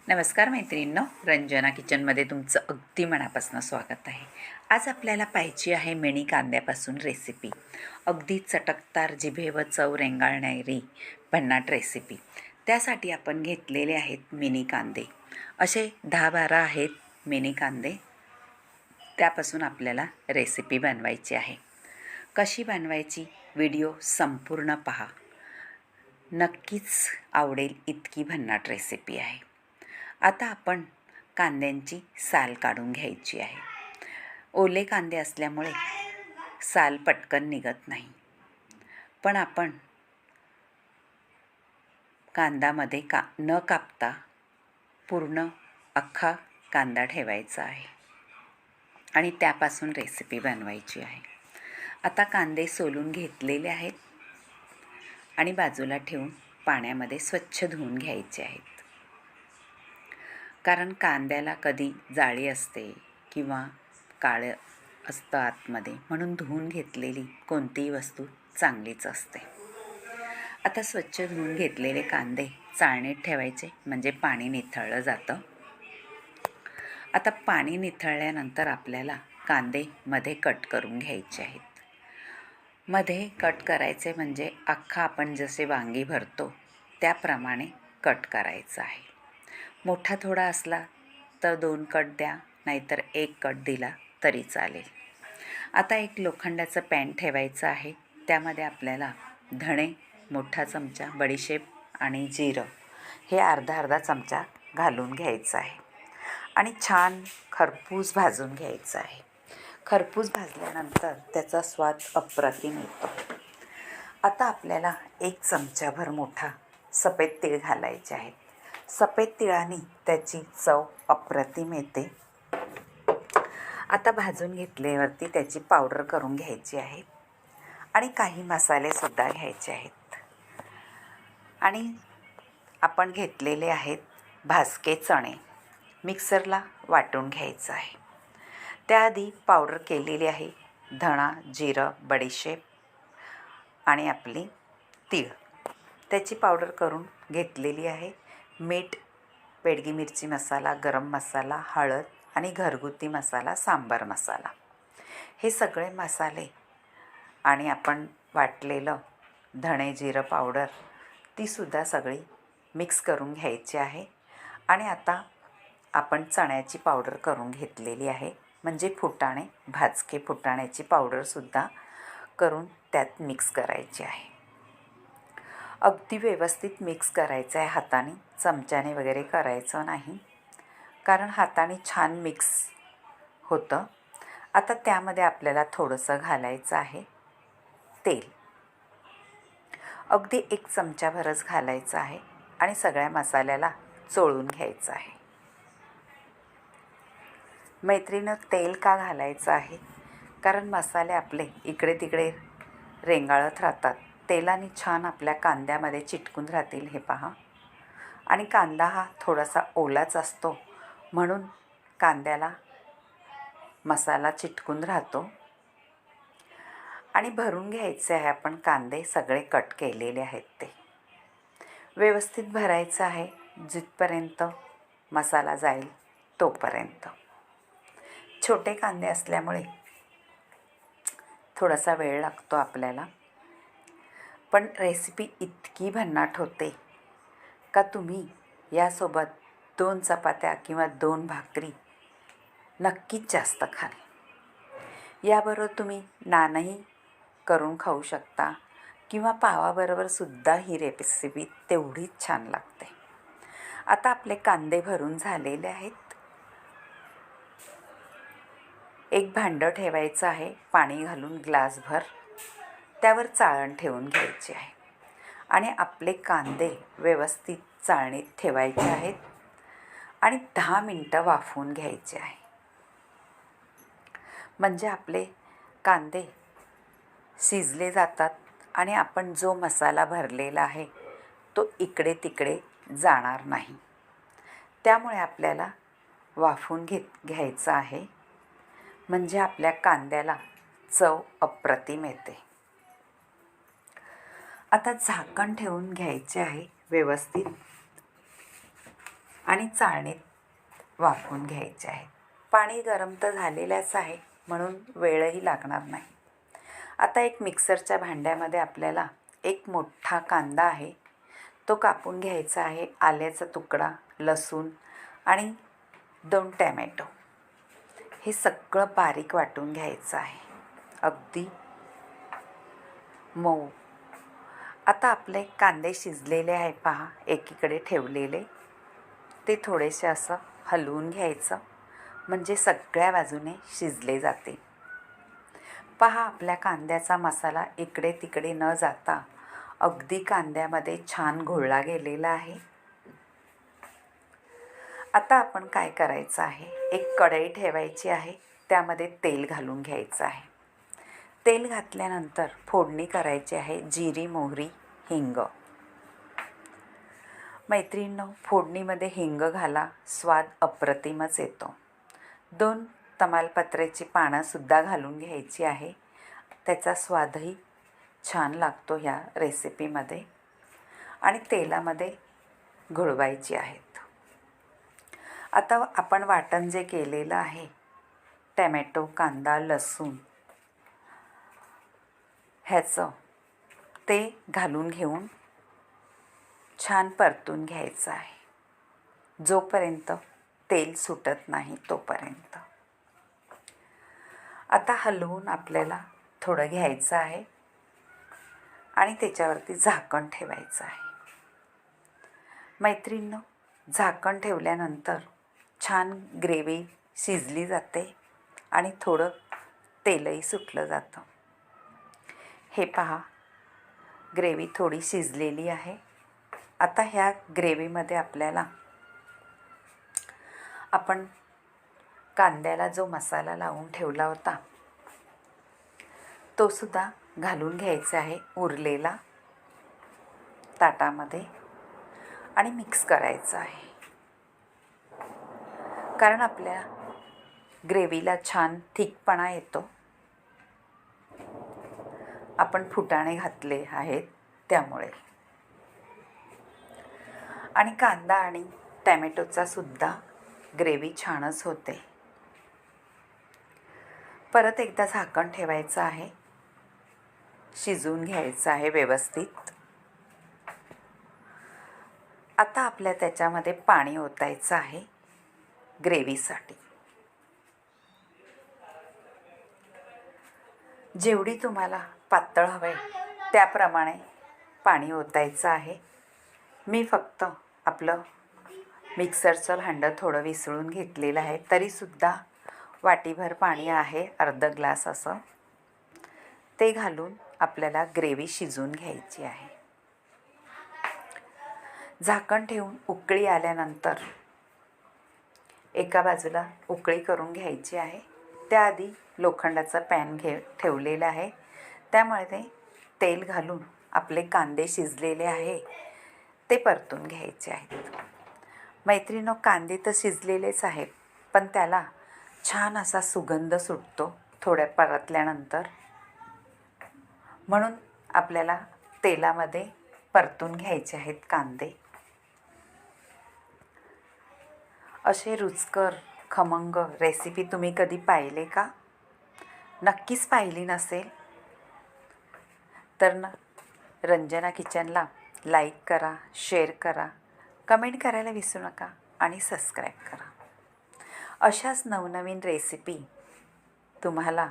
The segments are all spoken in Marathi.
नमस्कार मैत्रिणींनो, रंजना किचनमध्ये तुमचं अगदी मनापासून स्वागत आहे. आज आपल्याला पाहिजे आहे मिनी कांद्यापासून रेसिपी. अगदी चटकदार, जिभेवर चव रेंगाळणारी भन्नाट रेसिपी. त्यासाठी आपण घेतलेले आहेत मिनी कांदे. असे 10-12 आहेत मिनी कांदे. त्यापासून आपल्याला रेसिपी बनवायची आहे. कशी बनवायची व्हिडिओ संपूर्ण पहा. नक्कीच आवडेल इतकी भन्नाट रेसिपी आहे. आता आपण कांद्यांची साल काढून घ्यायची आहे. ओले कांदे असल्यामुळे साल पटकन निघत नाही, पण आपण कांद्यामध्ये न कापता पूर्ण अख्खा कांदा ठेवायचा आहे आणि त्यापासून रेसिपी बनवायची आहे. आता कांदे सोलून घेतलेले आहेत आणि बाजूला ठेवून पाण्यामध्ये स्वच्छ धुवून घ्यायचे आहेत. कारण कांद्याला कधी जाळी असते किंवा काळं असतं आतमध्ये, म्हणून धुवून घेतलेली कोणतीही वस्तू चांगलीच असते. आता स्वच्छ धुवून घेतलेले कांदे चाळणीत ठेवायचे, म्हणजे पाणी निथळलं जातं. आता पाणी निथळल्यानंतर आपल्याला कांदे मध्ये कट करून घ्यायचे आहेत. मध्ये कट करायचे म्हणजे अख्खा आपण जसे वांगी भरतो त्याप्रमाणे कट करायचं आहे. मोठा थोडा असला तर 2 कट द्या, नाहीतर 1 कट दिला तरी चालेल. आता एक लोखंडाचं पॅन ठेवायचं आहे. त्यामध्ये आपल्याला धणे मोठा चमचा, बडीशेप आणि जिरं हे अर्धा चमचा घालून घ्यायचं आहे आणि छान खरपूस भाजून घ्यायचं आहे. खरपूस भाजल्यानंतर त्याचा स्वाद अप्रतिम येतो. आता आपल्याला 1 चमचाभर मोठा सफेद तीळ घालायचे आहेत. सफेद तिळाने त्याची चव अप्रतिम येते. आता भाजून घेतल्यावरती त्याची पावडर करून घ्यायची आहे आणि काही मसालेसुद्धा घ्यायचे आहेत. आणि आपण घेतलेले आहेत भाजके चणे, मिक्सरला वाटून घ्यायचं आहे. त्याआधी पावडर केलेली आहे धणा, जिरं, बडीशेप आणि आपली तीळ, त्याची पावडर करून घेतलेली आहे. मीठ, बेडगी मिरची मसाला, गरम मसाला, हळद आणि घरगुती मसाला, सांबार मसाला, हे सगळे मसाले आणि आपण वाटलेलं धणे जिरं पावडर तीसुद्धा सगळी मिक्स करून घ्यायची आहे. आणि आता आपण चण्याची पावडर करून घेतलेली आहे, म्हणजे फुटाणे, भाजके फुटाण्याची पावडरसुद्धा करून त्यात मिक्स करायची आहे. अगदी व्यवस्थित मिक्स करायचं आहे हाताने, चमच्याने वगैरे करायचं नाही, कारण हाताने छान मिक्स होतं. आता त्यामध्ये आपल्याला थोडंसं घालायचं आहे तेल. अगदी 1 चमचाभरच घालायचं आहे आणि सगळ्या मसाल्याला चोळून घ्यायचं आहे. मैत्रिणीनं, तेल का घालायचं आहे? कारण मसाले आपले इकडे तिकडे रेंगाळत राहतात, तेलाने छान आपल्या कांद्यामध्ये चिटकून राहतील. हे पहा. आणि कांदा हा थोडासा ओलाच असतो, म्हणून कांद्याला मसाला चिटकून राहतो. आणि भरून घ्यायचे आहे आपण कांदे सगळे कट केलेले आहेत ते व्यवस्थित भरायचं आहे, जिथपर्यंत मसाला जाईल तोपर्यंत. छोटे कांदे असल्यामुळे थोडासा वेळ लागतो आपल्याला, पण रेसिपी इतकी भन्नाट होते का तुम्ही यासोबत 2 चपात्या किंवा 2 भाकरी नक्कीच जास्त खाल. याबरोबर तुम्ही नानही करून खाऊ शकता किंवा पावाबरोबरसुद्धा ही रेसिपी तेवढीच छान लागते. आता आपले कांदे भरून झालेले आहेत. एक भांडं ठेवायचं आहे, पाणी घालून ग्लासभर, त्यावर चाळण ठेवून घ्यायची आहे आणि आपले कांदे व्यवस्थित चाळणीत ठेवायचे आहेत आणि 10 मिनटं वाफवून घ्यायचे आहे. म्हणजे आपले कांदे शिजले जातात आणि आपण जो मसाला भरलेला आहे तो इकडे तिकडे जाणार नाही. त्यामुळे आपल्याला वाफवून घ्यायचं आहे, म्हणजे आपल्या कांद्याला चव अप्रतिम येते. आता झाकण ठेवून घ्यायचे आहे व्यवस्थित आणि चाळणीत वाफवून घ्यायचे आहेत. पाणी गरम तर झालेलंच आहे म्हणून वेळही लागणार नाही. आता एक मिक्सरच्या भांड्यामध्ये आपल्याला एक मोठा कांदा आहे तो कापून घ्यायचा आहे. आल्याचा तुकडा, लसूण आणि 2 टॅमॅटो हे सगळं बारीक वाटून घ्यायचं आहे, अगदी मऊ. आता आपले कांदे शिजलेले आहे पहा, एकीकडे ठेवलेले. ते थोडेसे असं हलवून घ्यायचं म्हणजे सगळ्या बाजूने शिजले जाते. पहा, आपल्या कांद्याचा मसाला इकडे तिकडे न जाता अगदी कांद्यामध्ये छान घोळला गेलेला आहे. आता आपण काय करायचं आहे, एक कढई ठेवायची आहे, त्यामध्ये तेल घालून घ्यायचं आहे. तेल घातल्यानंतर फोडणी करायची आहे, जिरी, मोहरी, हिंग. मैत्रिणींनो, फोडणीमध्ये हिंग घाला, स्वाद अप्रतिमच येतो. 2 तमालपत्रेची पानंसुद्धा घालून घ्यायची आहे, त्याचा स्वादही छान लागतो ह्या रेसिपीमध्ये. आणि तेलामध्ये घोळवायची आहेत. आता आपण वाटण जे केलेलं आहे, टॅमॅटो, कांदा, लसूण ह्याचं ते घालून घेऊन छान परतून घ्यायचं आहे, जोपर्यंत तेल सुटत नाही तोपर्यंत. आता हलवून आपल्याला थोडं घ्यायचं आहे आणि त्याच्यावरती झाकण ठेवायचं आहे. मैत्रिणींनो, झाकण ठेवल्यानंतर छान ग्रेव्ही शिजली जाते आणि थोडं तेलही सुटलं जातं. हे पहा, ग्रेव्ही थोडी शिजलेली आहे. आता ह्या ग्रेव्हीमध्ये आपल्याला आपण कांद्याला जो मसाला लावून ठेवला होता तो सुद्धा घालून घ्यायचा आहे उरलेला ताटामध्ये आणि मिक्स करायचं आहे. कारण आपल्या ग्रेव्हीला छान थिकपणा येतो. आपण फुटाणे घातले आहेत त्यामुळे. आणि कांदा आणि टॅमॅटोचा सुद्धा ग्रेव्ही छानच होते. परत एकदा झाकण ठेवायचं आहे, शिजवून घ्यायचं आहे व्यवस्थित. आता आपल्या त्याच्यामध्ये पाणी ओतायचं आहे ग्रेव्हीसाठी. जेवढी तुम्हाला पातळ हवे त्याप्रमाणे पाणी ओतायचं आहे. मी फक्त आपलं मिक्सरचं भांडं थोडं विसळून घेतलेलं आहे, तरीसुद्धा वाटीभर पाणी आहे, अर्धा ग्लास असं. ते घालून आपल्याला ग्रेव्ही शिजवून घ्यायची आहे. झाकण ठेवून उकळी आल्यानंतर एका बाजूला उकळी करून घ्यायची आहे. त्याआधी लोखंडाचा पॅन ठेवलेला आहे, त्यामुळे ते तेल घालून आपले कांदे शिजलेले आहे ते परतून घ्यायचे आहेत. मैत्रिणींनो, कांदे तर शिजलेलेच आहेत, पण त्याला छान असा सुगंध सुटतो थोड्या परतल्यानंतर. म्हणून आपल्याला तेलामध्ये परतून घ्यायचे आहेत कांदे. असे रुचकर खमंग रेसिपी तुम्ही कधी पाहिले का? नक्कीच पाहिली नसेल तर रंजना किचनला लाईक करा, शेअर करा, कमेंट करायला विसरू नका आणि सबस्क्राईब करा. अशाच नवनवीन रेसिपी तुम्हाला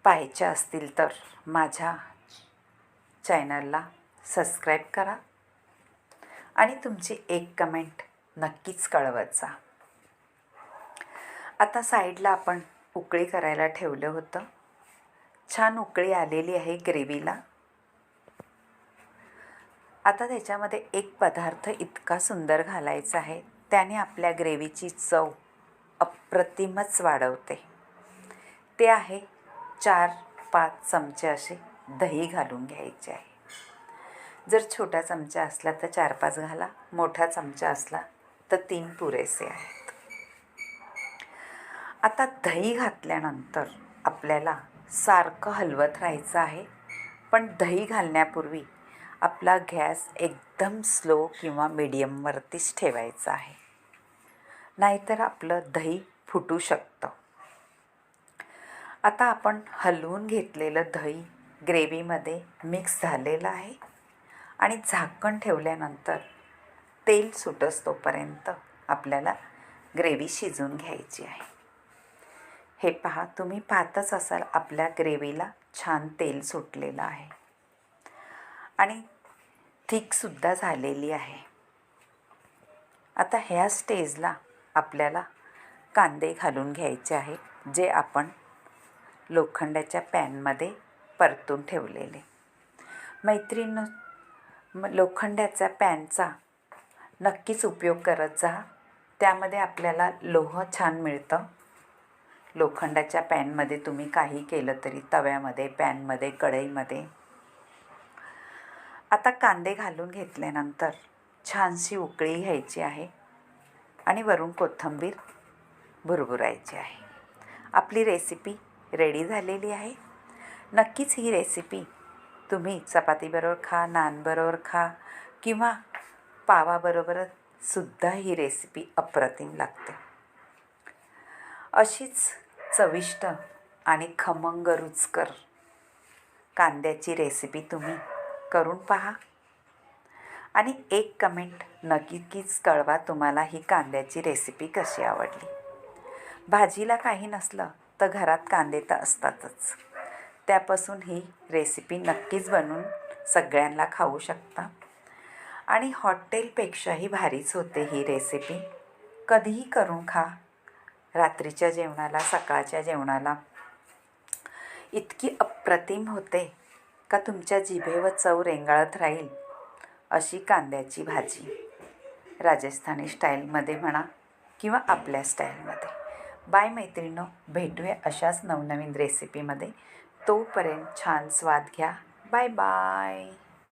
पाहायच्या असतील तर माझ्या चॅनलला सबस्क्राईब करा आणि तुमची एक कमेंट नक्कीच कळवत जा. आता साईडला आपण उकळी करायला ठेवलं होतं. छान उकळी आलेली आहे ग्रेव्हीला. आता त्याच्यामध्ये एक पदार्थ इतका सुंदर घालायचा आहे, त्याने आपल्या ग्रेव्हीची चव अप्रतिमच वाढवते. ते आहे 4-5 चमचे असे दही घालून घ्यायचे आहे. जर छोटा चमचा असला तर 4-5 घाला, मोठा चमचा असला तर 3 पुरेसे आहेत. आता दही घातल्यानंतर आपल्याला सारखं हलवत राहायचं आहे, पण दही घालण्यापूर्वी आपला गॅस एकदम स्लो किंवा मीडियमवरतीच ठेवायचं आहे, नाहीतर आपलं दही फुटू शकतं. आता आपण हलवून घेतलेलं दही ग्रेव्हीमध्ये मिक्स झालेलं आहे आणि झाकण ठेवल्यानंतर तेल सुटस तोपर्यंत आपल्याला ग्रेव्ही शिजवून घ्यायची आहे. हे पहा, तुम्ही पाहतच असाल आपल्या ग्रेव्हीला छान तेल सुटलेलं आहे आणि थिकसुद्धा झालेली आहे. आता ह्या स्टेजला आपल्याला कांदे घालून घ्यायचे आहे, जे आपण लोखंडाच्या पॅनमध्ये परतून ठेवलेले. मैत्रिणींनो, लोखंडाच्या पॅनचा नक्कीच उपयोग करत जा. त्यामध्ये आपल्याला लोह छान मिळतं. लोखंडाच्या पॅनमध्ये तुम्ही काही केलं तरी, तव्यामध्ये, पॅनमध्ये, कढईमध्ये. आता कांदे घालून घेतल्यानंतर छानशी उकळी घ्यायची आहे आणि वरून कोथिंबीर भुरभुरायची आहे. आपली रेसिपी रेडी झालेली आहे. नक्कीच ही रेसिपी तुम्ही चपातीबरोबर खा, नानबरोबर खा किंवा पावाबरोबर सुद्धा ही रेसिपी अप्रतिम लागते. अशीच चविष्ट आणि खमंग रुचकर कांद्याची रेसिपी तुम्ही करून पहा आणि एक कमेंट नक्कीच कळवा तुम्हाला ही कांद्याची रेसिपी कशी आवडली. भाजीला काही नसलं तर घरात कांदे तर असतातच. त्यापासून ही रेसिपी नक्कीच बनवून सगळ्यांना खाऊ शकता आणि हॉटेलपेक्षाही भारीच होते ही रेसिपी. कधीही करून खा. रात्रीच्या जेवणाला, सकाळच्या जेवणाला इतकी अप्रतिम होते का तुमच्या जिभेवर चव रेंगाळत राहील अशी कांद्याची भाजी. राजस्थानी स्टाईलमध्ये म्हणा किंवा आपल्या स्टाईलमध्ये. बाय मैत्रिणींनो, भेटूया अशाच नवनवीन रेसिपीमध्ये. तोपर्यंत छान स्वाद घ्या. Bye bye.